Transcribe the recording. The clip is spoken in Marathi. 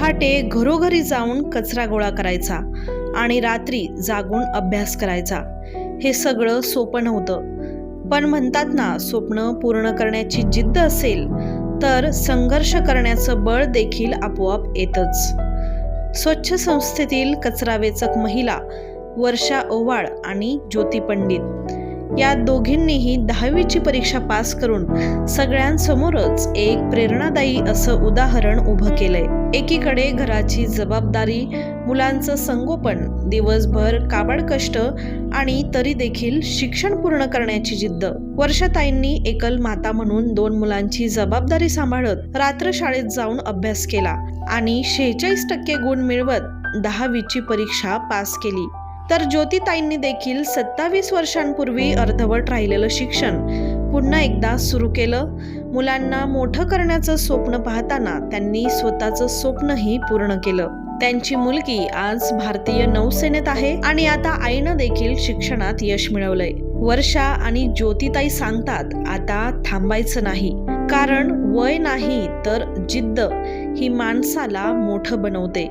पहाटे घरोघरी जाऊन कचरा गोळा करायचा आणि रात्री जागून अभ्यास करायचा. हे सगळं सोपं नव्हतं, पण म्हणतात ना, स्वप्न पूर्ण करण्याची जिद्द असेल तर संघर्ष करण्याचं बळ देखील आपोआप येतच. स्वच्छ संस्थेतील कचरावेचक महिला वर्षा ओवाळ आणि ज्योती पंडित या दोघींनीही 10वीची परीक्षा पास करून सगळ्यांसमोरच एक प्रेरणादायी असं उदाहरण उभं केलंय. एकीकडे घराची जबाबदारी, मुलांचं संगोपन, दिवसभर काबाड कष्ट आणि तरी देखील शिक्षण पूर्ण करण्याची जिद्द. वर्षाताईंनी एकल माता म्हणून 2 मुलांची जबाबदारी सांभाळत रात्र शाळेत जाऊन अभ्यास केला आणि 46% गुण मिळवत 10वीची परीक्षा पास केली. तर ज्योतिताईंनी देखील 27 वर्षांपूर्वी अर्धवट राहिलेलं शिक्षण पुन्हा एकदा सुरू केलं. मुलांना मोठं करण्याचं स्वप्न पाहताना त्यांनी स्वतःचं स्वप्नही पूर्ण केलं. त्यांची मुलगी आज भारतीय नौसेनेत आहे आणि आता आईनं देखील शिक्षणात यश मिळवलंय. वर्षा आणि ज्योतिताई सांगतात, आता थांबायचं नाही, कारण वय नाही तर जिद्द ही माणसाला मोठं बनवते.